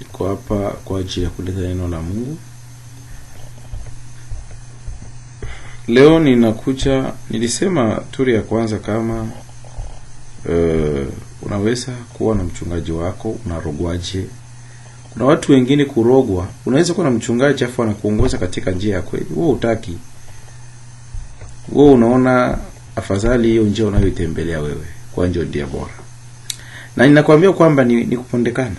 Niko hapa kwa ajili ya kuleta neno la Mungu. Leo nilisema turi ya kwanza kama unaweza kuwa na mchungaji wako, unarogwaje. Kuna watu wengine kurogwa, unaweza kuwa na mchungaji afu anakuongoza katika njia ya kweli. Wewe hutaki. Wewe unaona afadhali hiyo njia unayoitembelea wewe kwa njia ndio bora. Na ninakwambia kwamba ni kupondekana.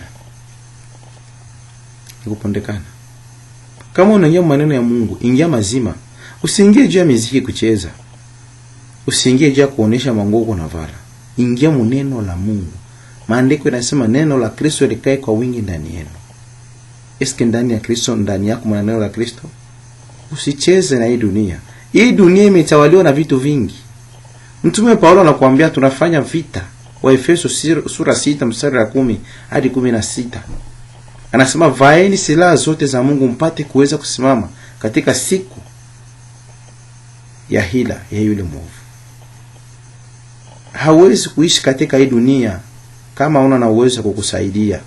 Nikupondekana. Kama unaingia maneno ya Mungu, ingia mazima. Usiingie juu ya muziki kucheza. Usiingie juu ya kuonesha manguo na vala. Ingia muneno la Mungu. Maandiko yanasema neno la Kristo likae kwa wingi ndani yenu. Eske ndani ya Kristo, ndani yako mna neno la Kristo? Usicheze na hii dunia. Hii dunia imetawaliwa na vitu vingi. Mtume Paulo anakuambia tunafanya vita. Waefeso sura 6 mstari wa 10 hadi 16. Anasema vaeni silaha zote za Mungu mpate kuweza kusimama katika siku ya hila ya yule mwovu. Hauwezi kuishi katika hii dunia kama una na uwezo kukusaidia.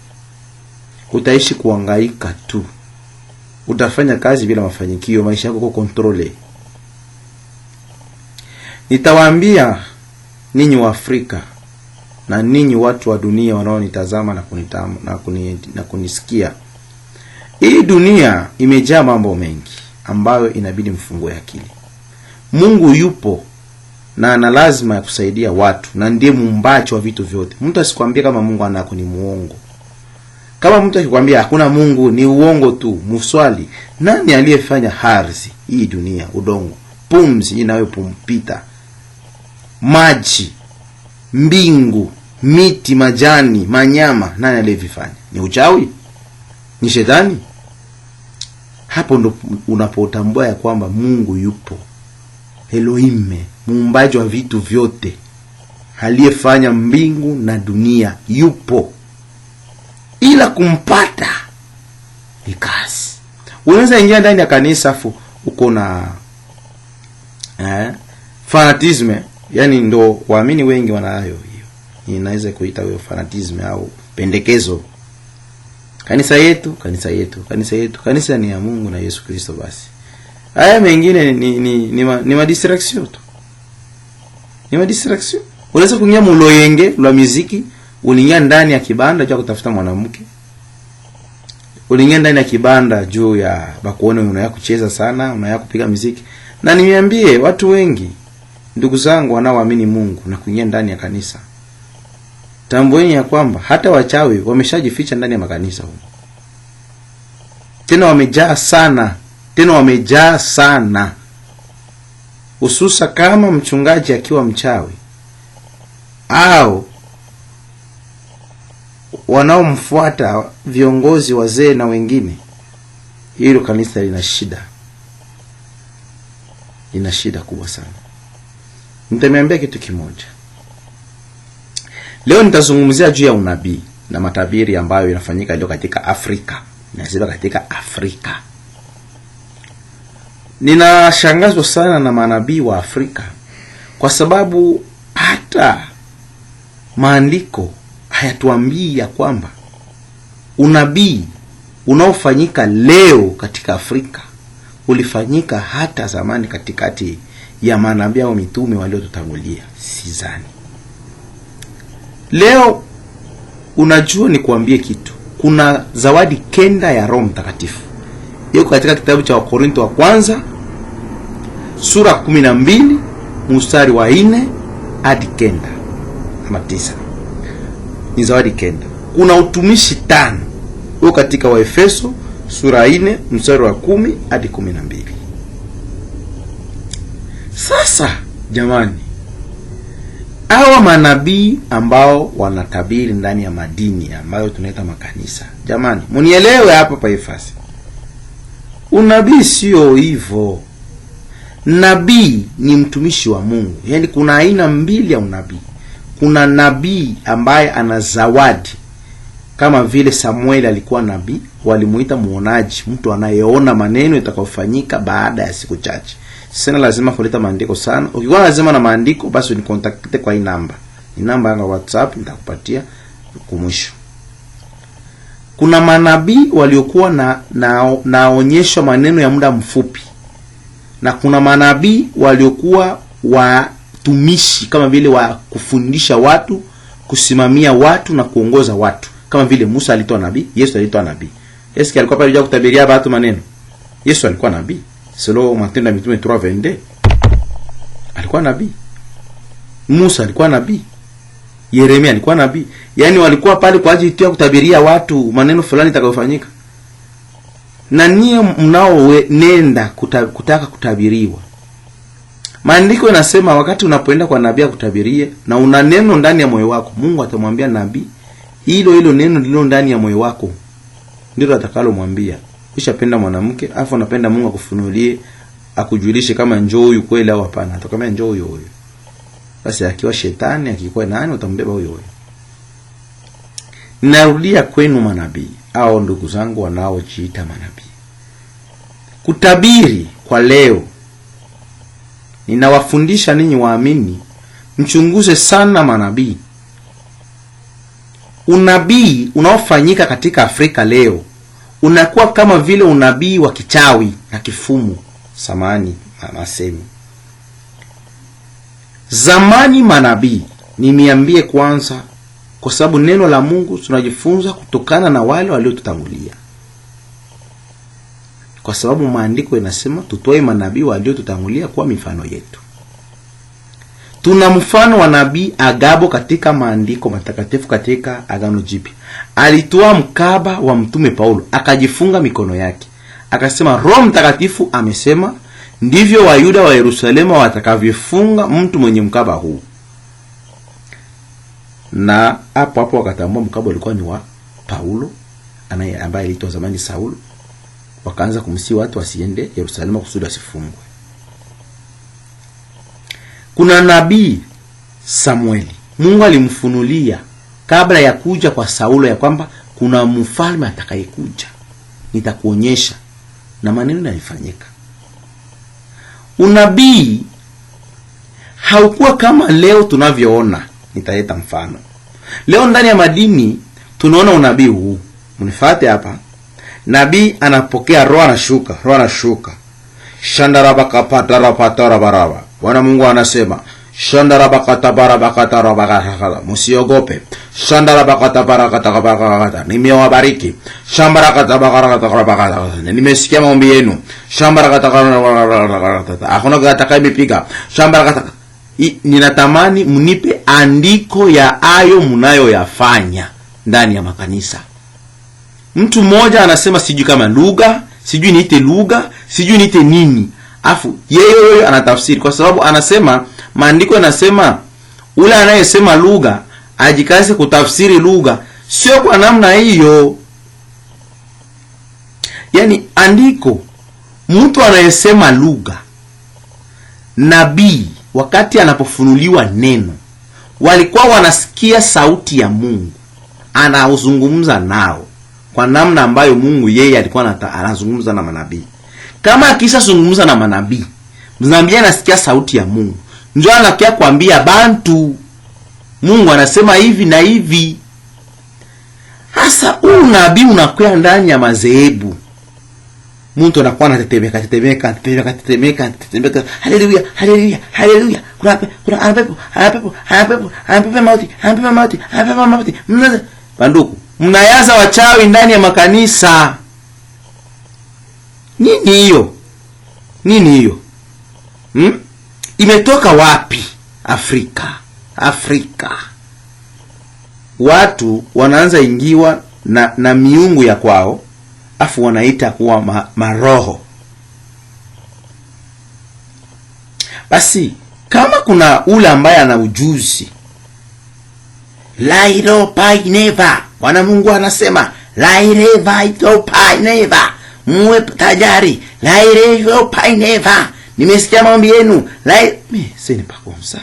Utaishi kuhangaika tu. Utafanya kazi bila mafanikio, maisha yako kontrole. Nitawaambia ninyi wa Afrika na ninyi watu wa dunia wanaonitazama na kunisikia. Hii dunia imejaa mambo mengi ambayo inabidi mfungue akili. Mungu yupo na ana lazima ya kusaidia watu na ndiye muumbaji wa vitu vyote. Mtu asikwambie kama Mungu anako ni muongo. Kama mtu akikwambia hakuna Mungu ni uongo tu, muswali nani aliyefanya ardhi, hii dunia, udongo, pumzi inayopumpita, maji, mbingu, miti, majani, manyama, nani aliyevifanya? Ni uchawi? Ni shetani? Hapo ndo unapotambua ya kwamba Mungu yupo. Elohim, muumbaji wa vitu vyote, aliyefanya mbingu na dunia, yupo. Ila kumpata ni kazi. Unaweza ingia ndani ya kanisa afu uko na fanatisme, yani ndo waamini wengi wanayo hiyo. Inaweza kuita hiyo fanatisme au pendekezo. Kanisa yetu, kanisa yetu, kanisa yetu, kanisa ni ya Mungu na Yesu Kristo basi. Haya mengine ni madistraction tu. Ni madistraction. Unaweza kuingia muloyenge la muziki, uliingia ndani ya kibanda cha kutafuta mwanamke. Uliingia ndani ya kibanda juu ya bakuone unaya kucheza sana, unaya kupiga muziki. Na niambie watu wengi, ndugu zangu wanaoamini Mungu na kuingia ndani ya kanisa, tambueni ya kwamba hata wachawi wameshajificha ndani ya makanisa huko. Tena wamejaa sana. Tena wamejaa sana. Hususa kama mchungaji akiwa mchawi au wanaomfuata viongozi wazee na wengine, hilo kanisa lina shida. Lina shida kubwa sana. Nitameambia kitu kimoja. Leo nitazungumzia juu ya unabii na matabiri ambayo yanafanyika leo katika Afrika. Nasema katika Afrika. Ninashangazwa sana na manabii wa Afrika kwa sababu hata maandiko hayatuambii ya kwamba unabii unaofanyika leo katika Afrika ulifanyika hata zamani katikati ya manabii au mitume waliotutangulia. Sidhani. Leo unajua ni kuambie kitu. Kuna zawadi 9 ya Roho Mtakatifu. Yuko katika kitabu cha Wakorintho wa kwanza sura 12 mstari wa 4 hadi 9 ama 9. Ni zawadi 9. Kuna utumishi 5. Yuko katika Waefeso sura 4 mstari wa 10 hadi 12. Sasa jamani, hawa manabii ambao wanatabiri ndani ya madini ambayo tunaita makanisa, jamani munielewe hapa pa Efasi. Unabii sio hivyo. Nabii ni mtumishi wa Mungu. Yaani kuna aina mbili ya unabii. Kuna nabii ambaye ana zawadi. Kama vile Samuel alikuwa nabii, walimuita muonaji, mtu anayeona maneno yatakayofanyika baada ya siku chache. Sina lazima kuleta maandiko sana. Ukiwa lazima na maandiko basi unikontakte kwa hii namba. Ni namba ya WhatsApp nitakupatia kumwisho. kuna manabii waliokuwa naonyesha maneno ya muda mfupi, na kuna manabii waliokuwa watumishi kama vile wa kufundisha watu, kusimamia watu na kuongoza watu, kama vile Musa alitoa nabii, Yesu alitoa nabii. Yesu alikuwa pale kutabiria watu maneno. Yesu alikuwa nabii. Selo Matendo ya Mitume 3:22. Alikuwa nabii. Musa alikuwa nabii. Yeremia alikuwa nabii. Yaani walikuwa pale kwa ajili ya kutabiria watu maneno fulani yatakayofanyika. Na nyie mnao nenda kutaka kutabiriwa. Maandiko yanasema wakati unapoenda kwa nabii kutabirie na una neno ndani ya moyo wako, Mungu atamwambia nabii hilo neno lilo ndani ya moyo wako ndilo atakalomwambia. Ukishapenda mwanamke, afu unapenda Mungu akufunulie, akujulishe kama njoo huyu kweli au hapana. Atakwambia njoo huyo. Basi akiwa shetani, akikuwa nani, utambeba huyo. Narudia kwenu manabii au ndugu zangu wanaojiita manabii. Kutabiri kwa leo, ninawafundisha ninyi waamini, mchunguze sana manabii. Unabii unaofanyika katika Afrika leo unakuwa kama vile unabii wa kichawi na kifumu. Samani masemi. Zamani manabii, nimiambie kwanza, kwa sababu neno la Mungu tunajifunza kutokana na wale waliotutangulia. Kwa sababu maandiko yanasema tutoe manabii waliotutangulia kwa mifano yetu. Tuna mfano wa nabii Agabo katika maandiko matakatifu katika Agano Jipya. Alitoa mkaba wa mtume Paulo, akajifunga mikono yake. Akasema Roho Mtakatifu amesema, ndivyo Wayuda wa Yerusalemu watakavyofunga mtu mwenye mkaba huu. Na hapo wakatambua mkaba ulikuwa ni wa Paulo, ambaye aliitwa zamani Saulo. Wakaanza kumsi watu wasiende Yerusalemu kusudi wasifungwe. Kuna nabii Samueli. Mungu alimfunulia kabla ya kuja kwa Saulo ya kwamba kuna mfalme atakayekuja, nitakuonyesha, na maneno yalifanyika. Unabii haukuwa kama leo tunavyoona. Nitaleta mfano. Leo ndani ya madini tunaona unabii huu. Mnifuate hapa. Nabii anapokea roho anashuka. Shandarabakapatarapatarabara. Bwana Mungu anasema, Shandarabakatabarabakatarabakata. Msiogope. Shandarabakatabarakatabarakata. Nimewabariki. Shambarakatabarakatabarakata. Nimesikia maombi yenu. Shambarakatabarakata. Hakuna atakayepiga. Shambarakata. Ninatamani mnipe andiko ya ayo mnayoyafanya ndani ya makanisa. Mtu mmoja anasema sijui kama lugha, sijui niite lugha, sijui niite nini. Afu yeye anatafsiri, kwa sababu anasema maandiko yanasema ule anayesema lugha ajikaze kutafsiri lugha. Sio kwa namna hiyo. Yaani andiko, mtu anayesema lugha, nabii wakati anapofunuliwa neno, walikuwa wanasikia sauti ya Mungu anauzungumza nao kwa namna ambayo Mungu yeye alikuwa anazungumza na manabii. Kama akisha zungumza na manabii, mnaambia anasikia sauti ya Mungu, ndio anakia kuambia bantu Mungu anasema hivi na hivi. Hasa huu nabii unakuwa ndani ya madhehebu. Mtu anakuwa anatetemeka. Haleluya. Kuna mauti. Banduku, mnayaza wachawi ndani ya makanisa. Nini hiyo? Imetoka wapi? Afrika. Watu wanaanza ingiwa na miungu ya kwao, afu wanaita kuwa maroho. Basi kama kuna ule ambaye ana ujuzi, lairo paineva, Bwana Mungu anasema laireva ito paineva, muwe tajari, laireva paineva, nimesikia maombi yenu, seni pakomsa.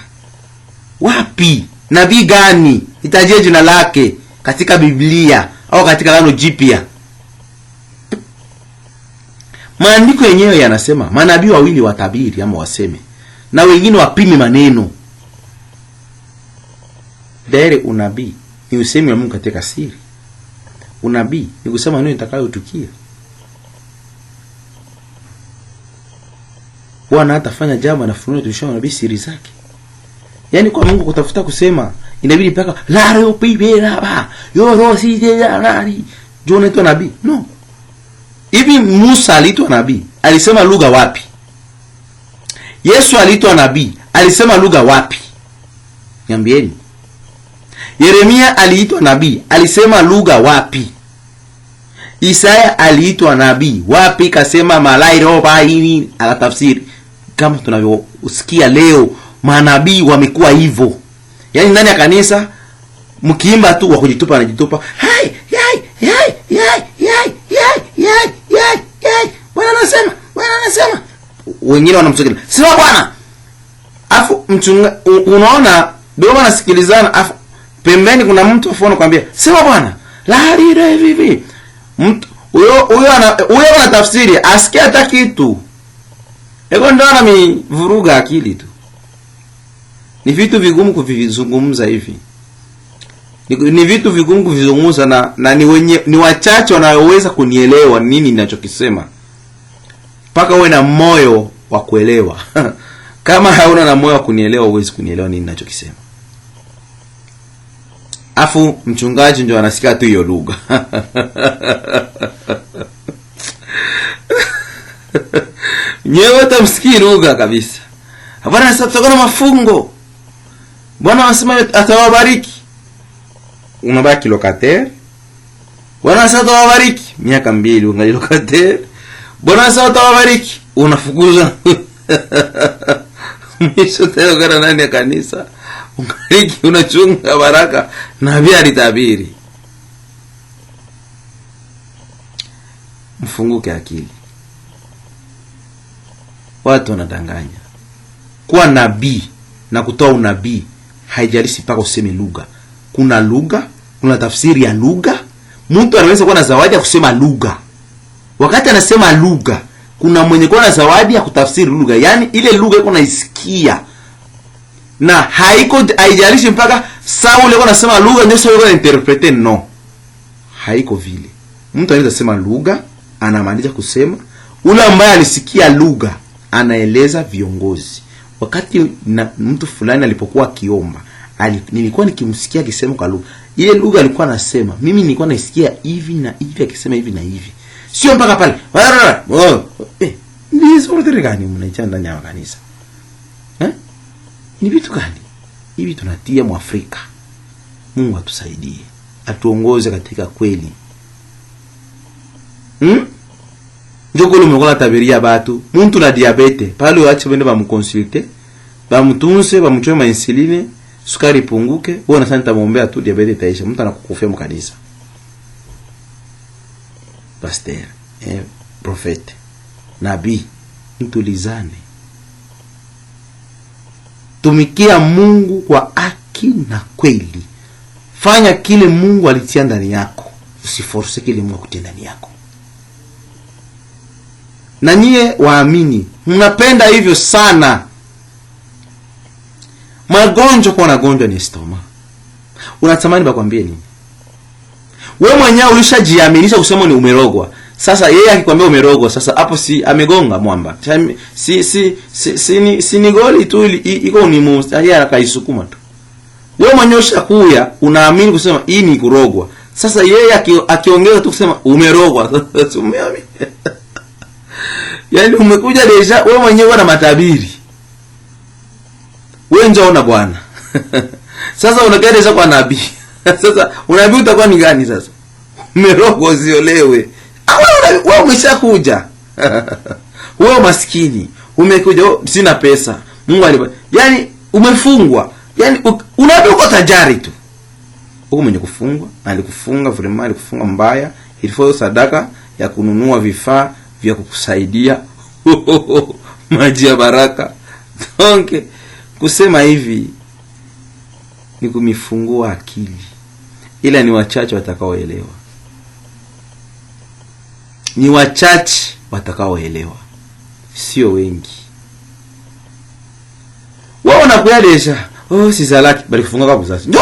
Wapi? Nabii gani? Itajie jina lake katika Biblia au katika Agano Jipya. Maandiko yenyewe yanasema manabii wawili watabiri ama waseme, na wengine wapimi maneno. Unabii ni usemi wa Mungu katika siri. Unabii ni kusema nini itakayotukia. Bwana atafanya jambo na funuo tulishona nabii siri zake. Yaani kwa Mungu kutafuta kusema inabidi mpaka la leo pibera ba yoro si je nani John anaitwa nabii. No. Hivi Musa aliitwa nabii, alisema lugha wapi? Yesu aliitwa nabii, alisema lugha wapi? Niambieni. Yeremia aliitwa nabii, alisema lugha wapi? Isaya aliitwa nabii, wapi kasema malai roba hivi alatafsiri? Kama tunavyosikia leo manabii wamekuwa hivyo. Yaani ndani ya kanisa mkiimba tu wa kujitupa anajitupa. Hai yai yai yai yai yai yai yai. Bwana anasema. Wengine wanamsogea. Sema Bwana. Afu mchunga unaona ndio wanasikilizana afu pembeni kuna mtu afuona kwambia sema Bwana. La lile hivi. Mtu huyo anatafsiri asikia hata kitu. Ego ndo anamivuruga akili tu. Ni vitu vigumu kuvizungumza hivi. Ni vitu vigumu kuvizungumza na ni wachache wanaoweza kunielewa nini ninachokisema. Paka uwe na moyo wa kuelewa. Kama hauna na moyo wa kunielewa huwezi kunielewa nini ninachokisema. Afu mchungaji ndio anasikia tu hiyo lugha. Nyewe utamsikia lugha kabisa. Bwana anasema tutakuwa na mafungo. Bwana anasema atawabariki. Unabaki locataire. Bwana anasema atawabariki. Miaka 2 ungali locataire. Bwana anasema atawabariki. Unafukuza. Mwisho tena kana ndani ya kanisa. Ungaliki unachunga baraka na vya alitabiri. Mfunguke akili. Watu wanadanganya. Kuwa nabii na kutoa unabii haijalishi mpaka useme lugha. Kuna lugha, kuna tafsiri ya lugha. Mtu anaweza kuwa na zawadi ya kusema lugha. Wakati anasema lugha, kuna mwenye kuwa na zawadi ya kutafsiri lugha. Yaani ile lugha iko naisikia. Na haijalishi mpaka Saul alikuwa anasema lugha ndio Saul alikuwa interprete, no. Haiko vile. Mtu anaweza kusema lugha, anamaanisha kusema. Ule ambaye alisikia lugha anaeleza viongozi. Wakati mtu fulani alipokuwa akiomba, nilikuwa nikimsikia akisema kwa lugha. Ile lugha alikuwa anasema, mimi nilikuwa naisikia hivi na hivi akisema hivi na hivi. Sio mpaka pale. Ni zote gani mnaichana ndani ya kanisa? Ni vitu gani? Hivi tunatia Mwafrika. Mungu atusaidie. Atuongoze katika kweli. Njoko lumekola tabiria batu. Muntu na diabete. Pale waache bende bamukonsulte. Bamutunse, bamuchoe ma insuline, sukari punguke. Bona sana nitamuombea tu diabete itaisha. Mtu anakukufia mkanisa. Pasteur, profete, nabii, mtulizane. Tumikia Mungu kwa haki na kweli. Fanya kile Mungu alitia ndani yako. Usiforce kile Mungu akutia ndani yako. Na nyie waamini, mnapenda hivyo sana. Magonjwa kwa nagonjwa ni stoma. Unatamani bakwambie nini? Wewe mwenyewe ulishajiaminisha kusema ni umerogwa. Sasa yeye akikwambia umerogwa, sasa hapo si amegonga mwamba. Si ni goli tu iko ni yeye akaisukuma tu. Wewe mwenyewe ushakuya unaamini kusema hii ni kurogwa. Sasa yeye akiongeza tu kusema umerogwa. Sasa umeamini. Yaani umekuja deja wewe mwenyewe na matabiri. Wewe njaona Bwana. Sasa unakaa kwa nabii. Sasa unabii utakuwa ni gani sasa? Umerogwa usiolewe. Wewe umeshakuja. Wewe maskini. Umekuja sina pesa. Mungu alipa. Yaani umefungwa. Yaani unabii uko tajari tu. Uko mwenye kufungwa, alikufunga vraiment, alikufunga mbaya, ilifaa sadaka ya kununua vifaa vya kukusaidia. Maji ya baraka. Donc kusema hivi ni kumifungua akili. Ila ni wachache watakaoelewa. Ni wachache watakaoelewa. Sio wengi. Wao wanakuya deja. Si zalaki bali kufunga kwa buzazi. Ndio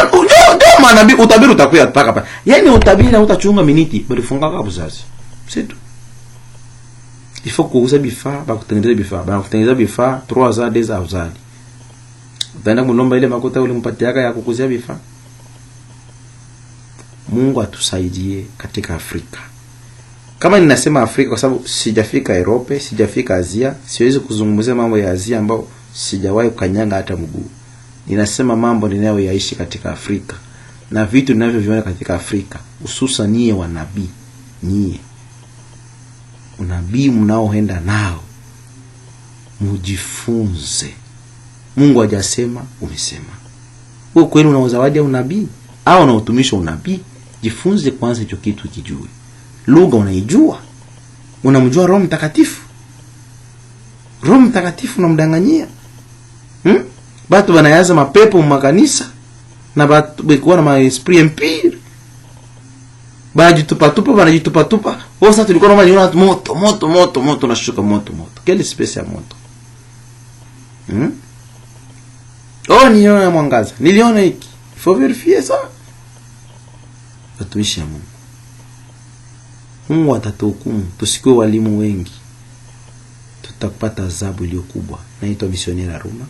Soma nabii, utabiri utakuya mpaka hapa. Yaani utabiri na utachunga miniti, bali funga kwa buzazi. C'est tout. Il faut kuuza bifaa, bakutengeneza bifaa. Bakutengeneza bifaa 3 ans 2 ans uzali. Utaenda kunomba ile makuta ulimpatiaka ya kukuzia bifaa. Mungu atusaidie katika Afrika. Kama ninasema Afrika kwa sababu sijafika Europe, sijafika Asia, siwezi kuzungumzia mambo ya Asia ambao sijawahi kukanyanga hata mguu. Ninasema mambo ninayoyaishi katika Afrika na vitu ninavyoviona katika Afrika, hususan nyie wanabii, nyie unabii mnaoenda nao, mujifunze. Mungu hajasema, umesema. Wewe kweli una zawadi ya unabii au una utumishi wa unabii? Jifunze kwanza hicho kitu kijue. Lugha unaijua? Unamjua Roho Mtakatifu? Roho Mtakatifu unamdanganyia? Batu banayaza mapepo makanisa na batu bekuwa na maesprit impure. Banajitupa-tupa, banajitupa-tupa. Sasa tulikuwa tunamaliona moto nashuka moto. Quelle espèce ya moto? Niliona mwangaza. Niliona hiki. Il faut vérifier ça. Watumishi ya Mungu. Mungu atatuhukumu. Tusikuwe walimu wengi. Tutapata adhabu iliyo kubwa. Naitwa Missionnaire Aruna.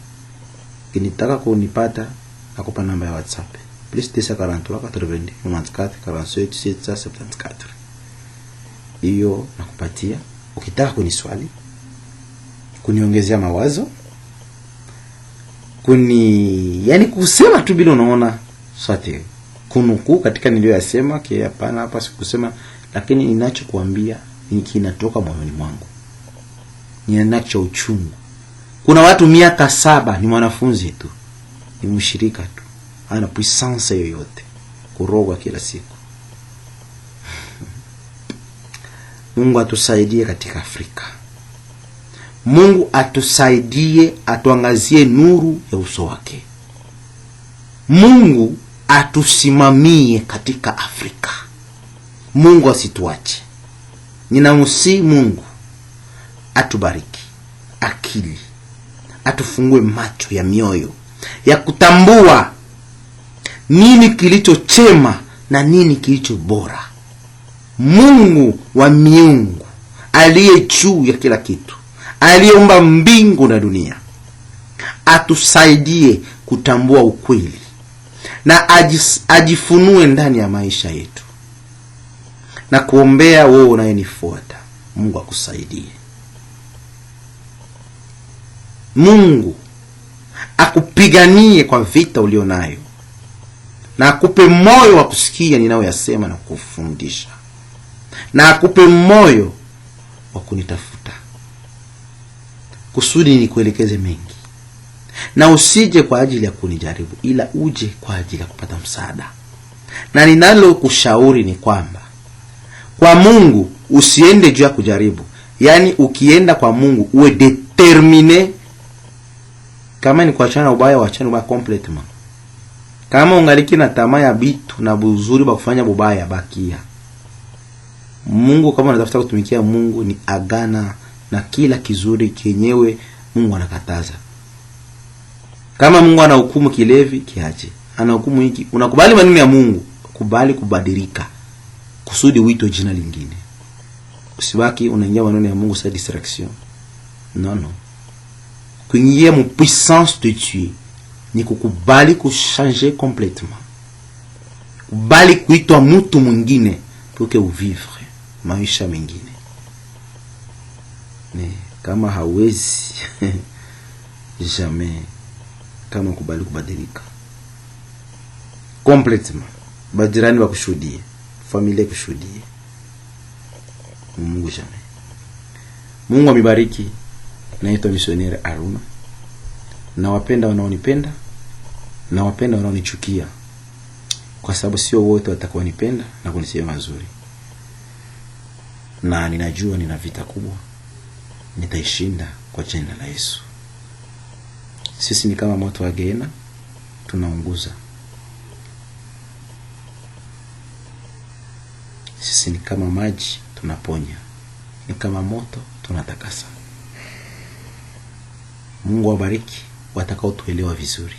Kinitaka kunipata nakupa namba ya WhatsApp. +243 80 94 47 774. Hiyo nakupatia. Ukitaka kuniswali, kuniongezea mawazo, yani kusema tu bila unaona sote kunuku katika niliyoyasema kia hapana hapa sikusema, lakini ninachokuambia ni kinatoka moyoni mwangu. Ninacho uchungu. Kuna watu miaka 7 ni mwanafunzi tu, ni mshirika tu, ana puissance yoyote, kurogwa kila siku. Mungu atusaidie katika Afrika. Mungu atusaidie, atuangazie nuru ya uso wake. Mungu atusimamie katika Afrika. Mungu asituache. Ninamsihi Mungu atubariki akili, atufungue macho ya mioyo ya kutambua nini kilicho chema na nini kilicho bora. Mungu wa miungu aliye juu ya kila kitu, aliyeumba mbingu na dunia, atusaidie kutambua ukweli na ajifunue ndani ya maisha yetu. Na kuombea wewe unayenifuata, Mungu akusaidie. Mungu akupiganie kwa vita ulionayo, na akupe moyo wa kusikia ninayoyasema na kufundisha, na akupe moyo wa kunitafuta kusudi nikuelekeze mengi, na usije kwa ajili ya kunijaribu, ila uje kwa ajili ya kupata msaada. Na ninalo kushauri ni kwamba kwa Mungu usiende juu ya kujaribu. Yani ukienda kwa Mungu uwe determine. Kama ni kuachana ubaya, waachane ubaya completely. Kama ungaliki na tamaa ya bitu na buzuri ba kufanya bubaya, bakia. Mungu kama unatafuta kutumikia Mungu ni agana na kila kizuri kenyewe Mungu anakataza. Kama Mungu anahukumu kilevi, kiache. Anahukumu hiki, unakubali maneno ya Mungu, kubali kubadilika kusudi uito jina lingine. Usibaki unaingia maneno ya Mungu sa distraction. Non. Kuingia mu puissance de Dieu ni kukubali kuchanger complètement. Kubali kuitwa mtu mwingine pour que uvivre maisha mengine. Ne kama hawezi jamais, kama kubali kubadilika complètement, bajirani wakushuhudie, familia kushuhudie, Mungu jamais. Mungu amibariki. Naitwa Missionnaire Aruna. Nawapenda wanaonipenda, nawapenda wanaonichukia, kwa sababu sio wote watakaonipenda na kunisema mazuri. Na ninajua nina vita kubwa, nitaishinda kwa jina la Yesu. Sisi ni kama moto wa Gehenna, tunaunguza. Sisi ni kama maji, tunaponya. Ni kama moto, tunatakasa. Mungu awabariki watakao tuelewa vizuri.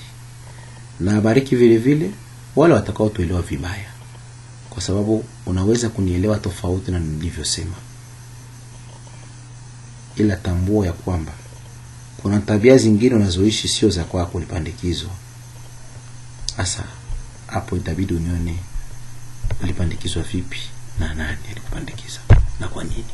Na abariki vile vile wala watakao tuelewa vibaya, kwa sababu unaweza kunielewa tofauti na nilivyosema. Ila tambua ya kwamba kuna tabia zingine unazoishi sio za kwako, ulipandikizwa. Asa hapo itabidi unione ulipandikizwa vipi na nani alikupandikiza na kwa nini.